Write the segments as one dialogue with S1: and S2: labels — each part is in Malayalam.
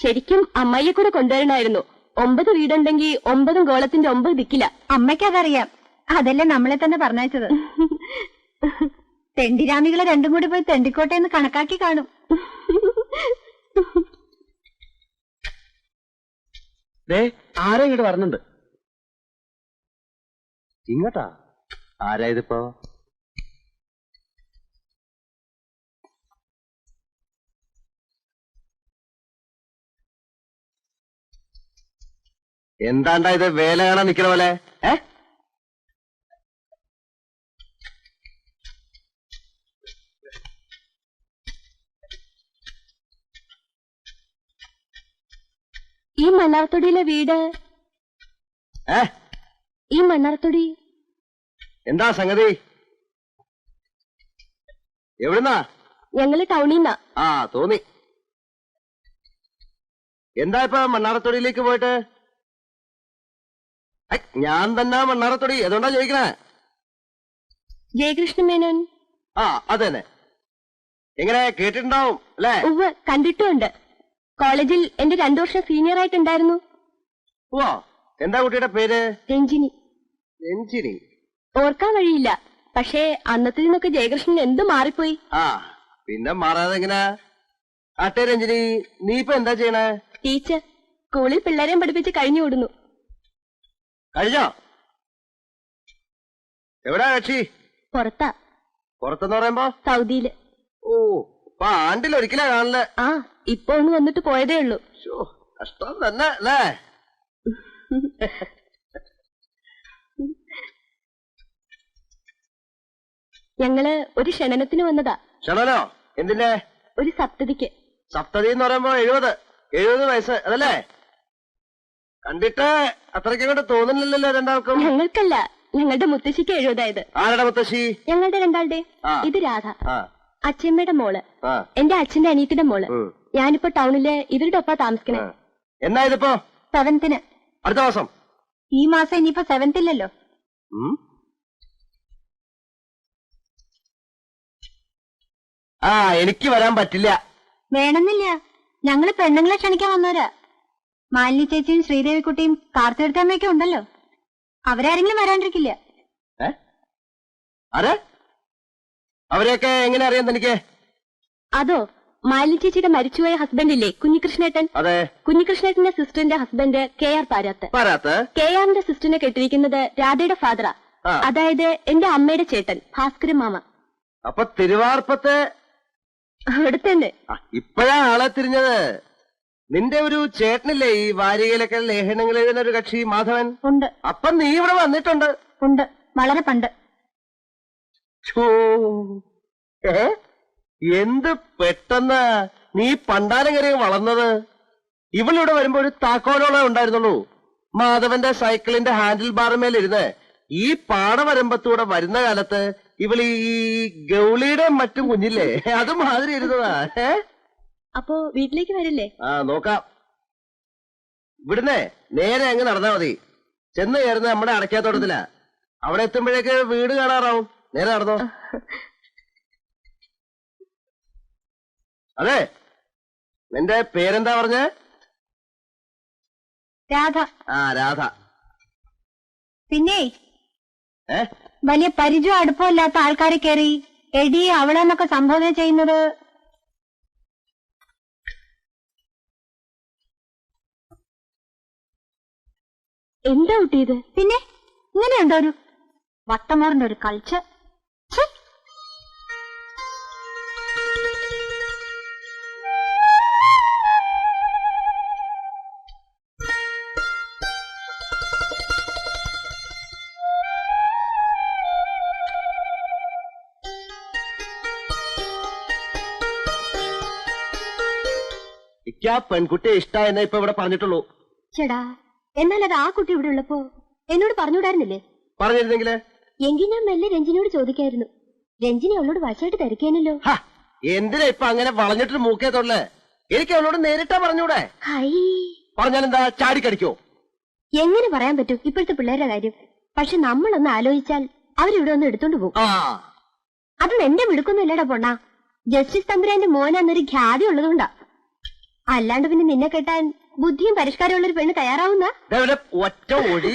S1: ശരിക്കും അമ്മയെ കൂടെ കൊണ്ടുവരണമായിരുന്നു. 9 വീടുണ്ടെങ്കിൽ 9 ഗോളത്തിന്റെ 9 ദിക്കില്ല.
S2: അമ്മയ്ക്കതറിയാം. അതല്ലേ നമ്മളെ തന്നെ പറഞ്ഞയച്ചത്. തെണ്ടിരാമികളെ രണ്ടും കൂടി പോയി തെണ്ടിക്കോട്ടെ എന്ന് കണക്കാക്കി കാണും.
S3: ആരാ ഇങ്ങോട്ട് വരുന്നുണ്ട്? ഇങ്ങോട്ടാ? ആരാ ഇതിപ്പോ? എന്താണ്ടാ ഇത്? വേല കാണാൻ നിക്കണ പോലെ?
S1: ഈ മണ്ണാർത്തൊടിയിലെ വീട്. ഈ മണ്ണാർത്തൊടി
S3: എന്താ സംഗതി? എവിടുന്നാ?
S1: ഞങ്ങള് ടൗണിന്നാ.
S3: ആ തോന്നി. എന്താ ഇപ്പൊ മണ്ണാറത്തൊടിയിലേക്ക് പോയിട്ട്? ഞാൻ തന്നെ മണ്ണാറത്തൊടി. അതുകൊണ്ടാ ചോദിക്കണേ.
S1: ജയകൃഷ്ണ മേനോൻ.
S3: ആ അതന്നെ. എങ്ങനെ കേട്ടിട്ടുണ്ടാവും അല്ലേ?
S1: ഉവ്വ്, കണ്ടിട്ടുമുണ്ട്. കോളേജിൽ എന്റെ 2 വർഷം സീനിയർ ആയിട്ടുണ്ടായിരുന്നു.
S3: ഓ, എന്താ കുട്ടിയുടെ പേര്?
S1: രഞ്ജിനി.
S3: രഞ്ജിനി?
S1: ഓർക്കാൻ വഴിയില്ല. പക്ഷേ അന്നത്തെ നിന്നൊക്കെ ജയകൃഷ്ണൻ എന്ത് മാറിപ്പോയി.
S3: ആ പിന്നെ മാറാതെ എങ്ങനാ? ആട്ടെ രഞ്ജിനി, നീ ഇപ്പൊ എന്താ ചെയ്യണേ?
S1: ടീച്ചർ. സ്കൂളിൽ പിള്ളേരെയും പഠിപ്പിച്ച് കഴിഞ്ഞു കൂടുന്നു.
S3: കഴിഞ്ഞോ? എവിടാ കക്ഷി?
S1: പുറത്താ.
S3: പുറത്തെന്ന് പറയുമ്പോ?
S1: സൗദിയില്.
S3: ഓ, അപ്പൊ ആണ്ടിലൊരിക്കലാ കാണല്ലേ?
S1: ആ, ഇപ്പൊ ഒന്ന് വന്നിട്ട് പോയതേ ഉള്ളൂ.
S3: കഷ്ടം തന്നെ അല്ലേ?
S1: ഞങ്ങള് ഒരു ക്ഷണനത്തിന് വന്നതാ.
S3: ക്ഷണനോ? എന്തിന്റെ?
S1: ഒരു സപ്തതിക്ക്.
S3: സപ്തതി എന്ന് പറയുമ്പോ 70 വയസ്സ് അതല്ലേ? കണ്ടിട്ട് അത്രയ്ക്കങ്ങോട്ട് തോന്നുന്നില്ലല്ലോ രണ്ടാൾക്കും.
S1: ഞങ്ങൾക്കല്ല, ഞങ്ങളുടെ മുത്തശ്ശിക്ക് 70.
S3: ആരുടെ മുത്തശ്ശി?
S1: ഞങ്ങളുടെ രണ്ടാളുടെ. ഇത് രാധ, അച്ഛമ്മയുടെ മോള്, എന്റെ അച്ഛന്റെ അനിയത്തിന്റെ മോള്. ഞാനിപ്പോ ടൗണില് ഇവരുടെ ഒപ്പാ താമസിക്കണേ.
S3: എന്നാ ഇതിപ്പോ?
S2: 7th.
S3: അടുത്ത മാസം.
S2: ഈ മാസം ഇനിയിപ്പോ 7th ഇല്ലല്ലോ.
S3: ആ, എനിക്ക് വരാൻ പറ്റില്ല.
S2: വേണമെന്നില്ല, ഞങ്ങള് പെണ്ണുങ്ങളെ ക്ഷണിക്കാൻ വന്നവരാ. മാലിനി ചേച്ചിയും ശ്രീദേവിക്കുട്ടിയും കാർത്തികമ്മയൊക്കെ ഉണ്ടല്ലോ. അവരാരെങ്കിലും വരാണ്ടിരിക്കില്ല.
S3: അവരെയൊക്കെ എങ്ങനെ അറിയാൻ തനിക്ക്?
S1: അതോ, മാലിനി ചേച്ചിയുടെ മരിച്ചുപോയ ഹസ്ബൻഡില്ലേ കുഞ്ഞികൃഷ്ണേട്ടൻ?
S3: അതെ.
S1: കുഞ്ഞികൃഷ്ണേട്ടന്റെ സിസ്റ്ററിന്റെ ഹസ്ബൻഡ് KR പാരാത്ത്. KRന്റെ സിസ്റ്ററിനെ കെട്ടിരിക്കുന്നത് രാധയുടെ ഫാദറാ. അതായത് എന്റെ അമ്മയുടെ ചേട്ടൻ ഭാസ്കരൻ മാമ.
S3: അപ്പൊ തിരുവാർപ്പത്തെ
S1: അടുത്തന്നെ.
S3: ഇപ്പഴാ ആളെ തിരിഞ്ഞത്. നിന്റെ ഒരു ചേട്ടനില്ലേ ഈ വാരികയിലൊക്കെ ലേഖനങ്ങൾ എഴുതുന്ന ഒരു കക്ഷി, മാധവൻ?
S2: ഉണ്ട്.
S3: അപ്പൊ നീ ഇവിടെ വന്നിട്ടുണ്ട്?
S2: ഉണ്ട്, വളരെ പണ്ട്.
S3: എന്ത് പെട്ടെന്ന് നീ പണ്ടാരം കയറി വളർന്നത്. ഇവളിവിടെ വരുമ്പോ ഒരു താക്കോലോളെ ഉണ്ടായിരുന്നുള്ളൂ. മാധവന്റെ സൈക്കിളിന്റെ ഹാൻഡിൽ ബാറുമേലിരുന്ന് ഈ പാടവരമ്പത്തൂടെ വരുന്ന കാലത്ത് ഇവൾ ഈ ഗൗളിയുടെ മറ്റും കുഞ്ഞില്ലേ, അത് മാതിരി ഇരുന്നതാ.
S1: അപ്പോ വീട്ടിലേക്ക് വരില്ലേ?
S3: ആ നോക്കാം. ഇവിടുന്ന് നേരെ അങ്ങ് നടന്നാ മതി. ചെന്ന് കയറുന്ന നമ്മുടെ അടയ്ക്കാത്തോട്ടത്തിലാ. അവിടെ എത്തുമ്പോഴേക്ക് വീട് കാണാറാവും. നേരെ നടന്നോ. അതെ, നിന്റെ പേരെന്താ പറഞ്ഞ?
S2: രാധ.
S3: ആ, രാധ.
S2: പിന്നെ വലിയ പരിചയം അടുപ്പമില്ലാത്ത ആൾക്കാരെ കയറി എടി അവളെന്നൊക്കെ സംബോധന ചെയ്യുന്നത്
S1: എന്താ കുട്ടിയത്?
S2: പിന്നെ ഇങ്ങനെയുണ്ടോ ഒരു വട്ടമോറിന്റെ ഒരു കൾച്ചർ?
S3: എനിക്ക് ആ പെൺകുട്ടിയെ ഇഷ്ടമായെന്നേ ഇപ്പൊ ഇവിടെ പറഞ്ഞിട്ടുള്ളൂ.
S1: ചേടാ, എന്നാൽ അത് ആ കുട്ടി ഇവിടെ ഉള്ളപ്പോ എന്നോട് പറഞ്ഞുകൂടായിരുന്നില്ലേ?
S3: പറഞ്ഞിരുന്നെങ്കില്
S1: എങ്കിൽ ഞാൻ മെല്ലെ രഞ്ജിനിയോട് ചോദിക്കായിരുന്നു. രഞ്ജിനി അവളോട് വശമായിട്ട് തിരക്കാനല്ലോ.
S3: എന്തിനാ ഇപ്പൊ അങ്ങനെ വളഞ്ഞിട്ട് മൂക്കേ തൊള്ളേ? എനിക്ക് അവളോട് നേരിട്ടാ പറഞ്ഞൂടെ? പറഞ്ഞാലെന്താ, ചാടിക്കടിക്കോ?
S1: എങ്ങനെ പറയാൻ പറ്റും ഇപ്പോഴത്തെ പിള്ളേരുടെ കാര്യം? പക്ഷെ നമ്മളൊന്ന് ആലോചിച്ചാൽ അവരിവിടെ ഒന്ന് എടുത്തോണ്ട് പോകും. അത് എന്റെ മിടുക്കൊന്നും ഇല്ലടാ പൊണ്ണാ. ജസ്റ്റിസ് തമ്പുരാന്റെ മോനാന്നൊരു ഖ്യാതി ഉള്ളതുകൊണ്ടാ. അല്ലാണ്ട് പിന്നെ നിന്നെ കെട്ടാൻ ബുദ്ധിയും പരിഷ്കാരമുള്ള ഒരു പെണ്ണ് തയ്യാറാവുന്ന
S3: ഒറ്റ ഒഴി.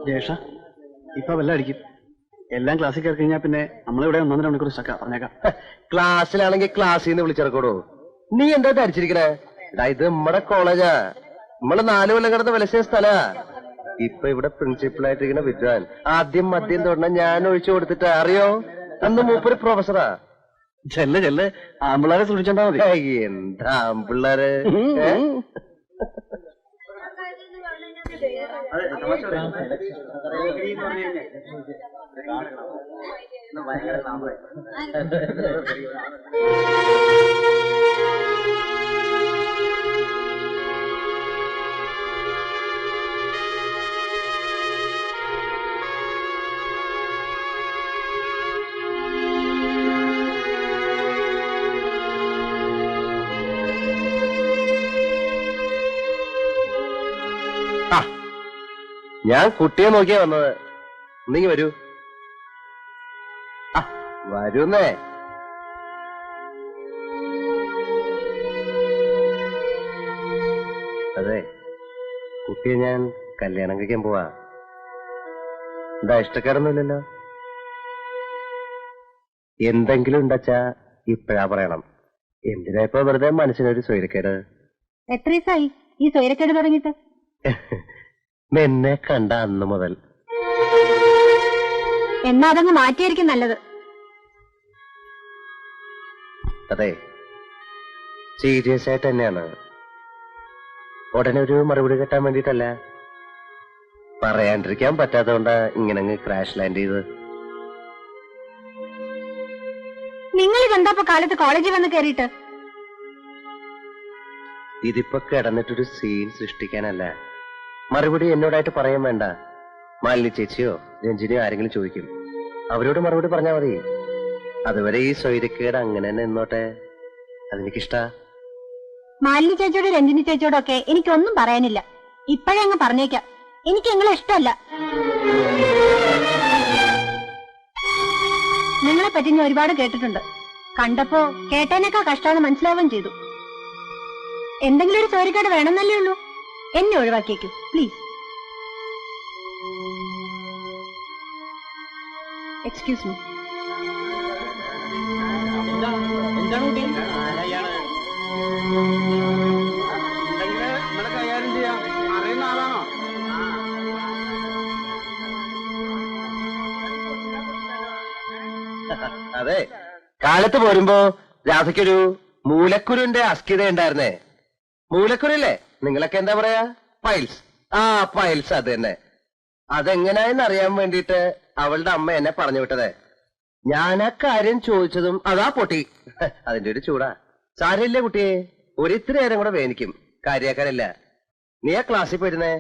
S4: ജേഷ ഇപ്പൊ വല്ല അടിക്കും. എല്ലാം ക്ലാസ്സിൽ കയറി കഴിഞ്ഞാൽ പിന്നെ നമ്മളിവിടെ 1.5 മണിക്കൂർ സ്റ്റക്കാ. പറഞ്ഞേക്കാം.
S3: ക്ലാസ്സിലാണെങ്കിൽ ക്ലാസ്സിൽ നിന്ന് വിളിച്ചിറക്കോടോ. നീ എന്താ ധരിച്ചിരിക്കണേ? ഇത് നമ്മടെ കോളേജാ. നമ്മള് 4 കൊല്ലം കിടന്ന് വിലസിയ സ്ഥലാ. ഇപ്പൊ ഇവിടെ പ്രിൻസിപ്പളായിട്ടിരിക്കുന്ന വിദ്വാൻ ആദ്യം മദ്യം തൊടണം ഞാൻ ഒഴിച്ചു കൊടുത്തിട്ട് അറിയോ? അന്ന് മൂപ്പര് പ്രൊഫസറാ.
S4: ചെല്ല് ചെല്ല്, ആമ്പിള്ളാരെ സൂക്ഷിച്ചാ മതി.
S3: എന്താ ആമ്പിള്ളാര്? ഞാൻ കുട്ടിയെ നോക്കിയാ വന്നത്. നീ വരൂ. വരൂന്നേ. അതെ, കുട്ടിയെ ഞാൻ കല്യാണം കഴിക്കാൻ പോവാ. എന്താ ഇഷ്ടക്കാരൊന്നുമില്ലല്ലോ? എന്തെങ്കിലും ഉണ്ടച്ചാ ഇപ്പഴാ പറയണം. എന്തിനാ ഇപ്പൊ വെറുതെ മനസ്സിനൊരു സ്വൈരക്കേട്?
S2: എത്ര ദിവസമായി ഈ സ്വൈരക്കേട് തുടങ്ങിയിട്ട്?
S3: നിന്നെ കണ്ട അന്ന് മുതൽ.
S2: എന്നാ അതങ്ങ് മാറ്റിയായിരിക്കും നല്ലത്.
S3: അതെ, സീരിയസ് ആയിട്ട് തന്നെയാണ്. ഉടനെ ഒരു മറുപടി കിട്ടാൻ വേണ്ടിട്ടല്ല, പറയാണ്ടിരിക്കാൻ പറ്റാത്തതുകൊണ്ടാ ഇങ്ങനെ ക്രാഷ് ലാൻഡ് ചെയ്ത്.
S2: നിങ്ങൾ ഇതെന്താ കാലത്ത് കോളേജിൽ വന്ന് കയറിയിട്ട്?
S3: ഇതിപ്പോ കിടന്നിട്ടൊരു സീൻ സൃഷ്ടിക്കാനല്ല. മറുപടി എന്നോടായിട്ട് പറയാൻ വേണ്ട. മാലിനി ചേച്ചിയോ രഞ്ജിനിയോ ആരെങ്കിലും ചോദിക്കും, അവരോട് മറുപടി പറഞ്ഞാൽ മതി. അതുവരെ ഈ സ്വൈരക്കേട് അങ്ങനെ തന്നെ നിന്നോട്ടെ. അതെനിക്കിഷ്ടാ.
S2: മാലിനി ചേച്ചിയോടും രഞ്ജിനി ചേച്ചിയോടും ഒക്കെ എനിക്കൊന്നും പറയാനില്ല. ഇപ്പോഴേ അങ്ങ് പറഞ്ഞേക്കാം, എനിക്ക് നിങ്ങളെ ഇഷ്ടമല്ല. നിങ്ങളെ പറ്റി ഞാൻ ഒരുപാട് കേട്ടിട്ടുണ്ട്. കണ്ടപ്പോ കേട്ടതിനേക്കാൾ കഷ്ടമാണെന്ന് മനസ്സിലാവുകയും ചെയ്തു. എന്തെങ്കിലും ഒരു സ്വൈരക്കേട് വേണമെന്നല്ലേ ഉള്ളൂ. എന്നെ ഒഴിവാക്കിയേക്കൂ പ്ലീസ്. Excuse me.
S3: അതെ, കാലത്ത് പോരുമ്പോ രാധയ്ക്കൊരു മൂലക്കുരുവിന്റെ അസ്ഥിത ഉണ്ടായിരുന്നേ. മൂലക്കുരല്ലേ? നിങ്ങളൊക്കെ എന്താ പറയാ? പൈൽസ്. പൈൽസ് അത് തന്നെ. അതെങ്ങനെയാന്ന് അറിയാൻ വേണ്ടിട്ട് അവളുടെ അമ്മ എന്നെ പറഞ്ഞു വിട്ടതേ. ഞാൻ ആ കാര്യം ചോദിച്ചതും അതാ പൊട്ടി. അതിന്റെ ഒരു ചൂടാ. സാരമില്ലേ കുട്ടിയെ, ഒരിത്തിരി നേരം കൂടെ വേനിക്കും. കാര്യക്കാരല്ല. നീ ആ ക്ലാസ്സിൽ പോയിരുന്നേ?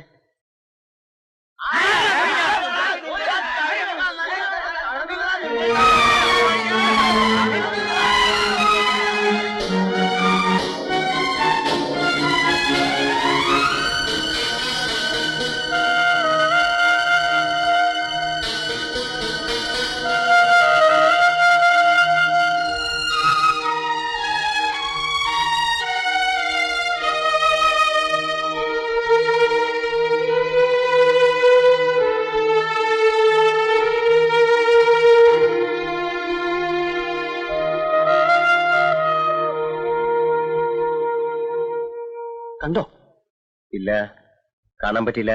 S4: കണ്ടോ?
S3: ഇല്ല, കാണാൻ പറ്റില്ല.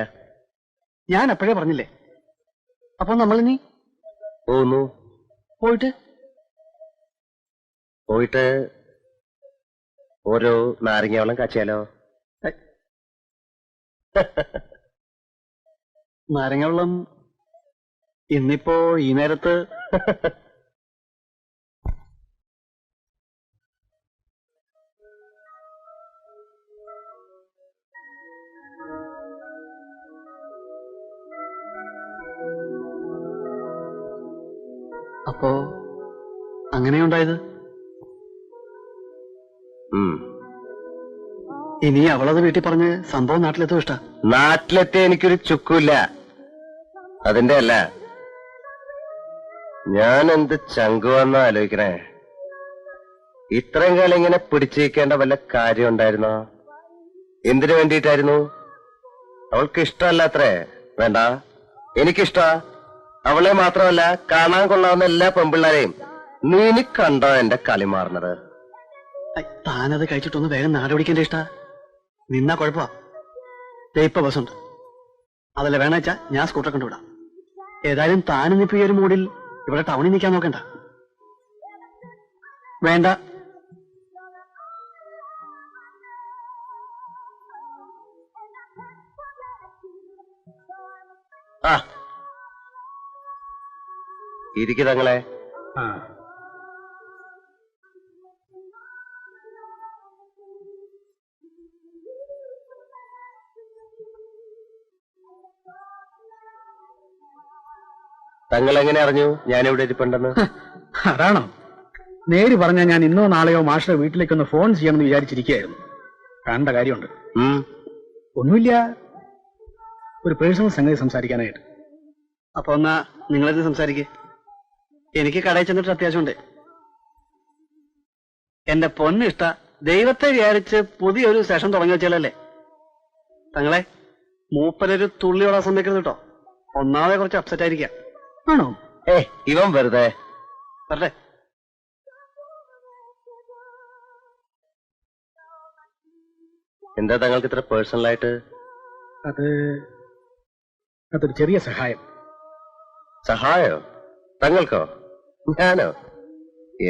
S4: ഞാൻ അപ്പോഴേ പറഞ്ഞില്ലേ. അപ്പൊ നമ്മളിനി
S3: പോന്നു. പോയിട്ട് ഓരോ നാരങ്ങ വെള്ളം കാച്ചിയാലോ?
S4: നാരങ്ങ വെള്ളം ഇന്നിപ്പോ ഈ നേരത്ത് അപ്പോ അങ്ങനെയുണ്ടായത്. ഇനി അവളത് വീട്ടിൽ പറഞ്ഞ് സംഭവം നാട്ടിലെത്തും. ഇഷ്ട
S3: നാട്ടിലെത്തി എനിക്കൊരു ചുക്കുമില്ല. അതിന്റെ അല്ല, ഞാൻ എന്ത് ചങ്കുവെന്ന ആലോചിക്കണേ. ഇത്രയും കാലം ഇങ്ങനെ പിടിച്ചിരിക്കേണ്ട വല്ല കാര്യം ഉണ്ടായിരുന്നോ? എന്തിനു വേണ്ടിയിട്ടായിരുന്നു? അവൾക്ക് ഇഷ്ടമല്ലാത്രേ. വേണ്ട, എനിക്കിഷ്ട. അവളെ മാത്രമല്ല, കാണാൻ കൊള്ളാവുന്ന എല്ലാ പെമ്പിള്ളാരെയും. നീ കണ്ടോ എന്റെ കളി മാറുന്നത്?
S4: താനത് കഴിച്ചിട്ടൊന്ന് വേഗം നാട് പിടിക്കേണ്ട. ഇഷ്ട നിന്നാ കുഴപ്പമാ. ഇപ്പൊ ബസ്സുണ്ട്, അതല്ല വേണ വെച്ചാ ഞാൻ സ്കൂട്ടർ കൊണ്ടുവിടാം. ഏതായാലും താനിപ്പോ ഈ ഒരു മൂഡിൽ ഇവിടെ ടൗണിൽ നിൽക്കാൻ നോക്കണ്ട. വേണ്ട,
S3: ആ ഇരിക്കു തങ്ങളെ. തങ്ങൾ എങ്ങനെ അറിഞ്ഞു ഞാനിവിടെ ഇരിപ്പുണ്ടെന്ന്?
S5: അതാണോ? നേര് പറഞ്ഞാൽ ഞാൻ ഇന്നോ നാളെയോ മാഷയുടെ വീട്ടിലേക്കൊന്ന് ഫോൺ ചെയ്യണമെന്ന് വിചാരിച്ചിരിക്കുകയായിരുന്നു. കാണേണ്ട കാര്യമുണ്ട്. ഒന്നുമില്ല, ഒരു പേഴ്സണൽ സംഗതി സംസാരിക്കാനായിട്ട്.
S4: അപ്പൊ എന്നാ നിങ്ങളിത് സംസാരിക്കേ. എനിക്ക് കടയിൽ ചെന്നിട്ട് അത്യാവശ്യമുണ്ട്. എന്റെ പൊന്ന് ഇഷ്ട, ദൈവത്തെ വിചാരിച്ച് പുതിയൊരു സെഷൻ തുടങ്ങി വെച്ചാലല്ലേ. തങ്ങളെ മൂപ്പനൊരു തുള്ളിയോടാൻ സമ്മതിക്കരുത് കേട്ടോ. ഒന്നാമതെ കുറച്ച് അപ്സെറ്റ് ആയിരിക്കാം.
S5: ആണോ?
S3: ഇവൻ വെറുതെ
S4: വരട്ടെ.
S3: എന്താ തങ്ങൾക്ക് ഇത്ര പേഴ്സണലായിട്ട്?
S5: അതൊരു ചെറിയ സഹായം.
S3: സഹായോ? തങ്ങൾക്കോ? ഞാനോ?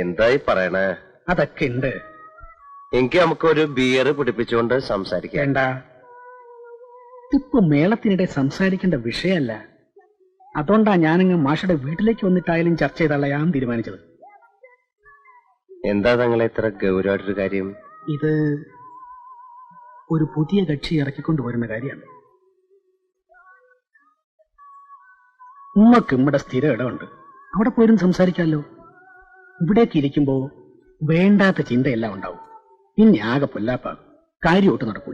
S3: എന്തായി പറയണേ?
S5: അതൊക്കെ ഉണ്ട്.
S3: എനിക്ക് നമുക്കൊരു ബിയർ പിടിപ്പിച്ചുകൊണ്ട് സംസാരിക്കാം.
S5: വേണ്ട, ഇപ്പൊ മേളത്തിനിടെ സംസാരിക്കേണ്ട വിഷയമല്ല. അതുകൊണ്ടാ ഞാനങ്ങ് മാഷയുടെ വീട്ടിലേക്ക് വന്നിട്ടായാലും ചർച്ച ചെയ്താളെ ഞാൻ തീരുമാനിച്ചത്.
S3: എന്താ തങ്ങളെ ഇത്ര ഗൗരവമായിട്ടൊരു കാര്യം?
S5: ഇത് ഒരു പുതിയ കക്ഷി ഇറക്കിക്കൊണ്ടുവരുന്ന കാര്യമാണ്. ഉമ്മക്ക് ഇവിടെ സ്ഥിര ഇടമുണ്ട്, അവിടെ പോലും സംസാരിക്കാമല്ലോ. ഇവിടേക്ക് ഇരിക്കുമ്പോ വേണ്ടാത്ത ചിന്തയെല്ലാം ഉണ്ടാവും. ഇനി ആകെ പൊല്ലാപ്പാകും, കാര്യമൊട്ട് നടക്കൂല.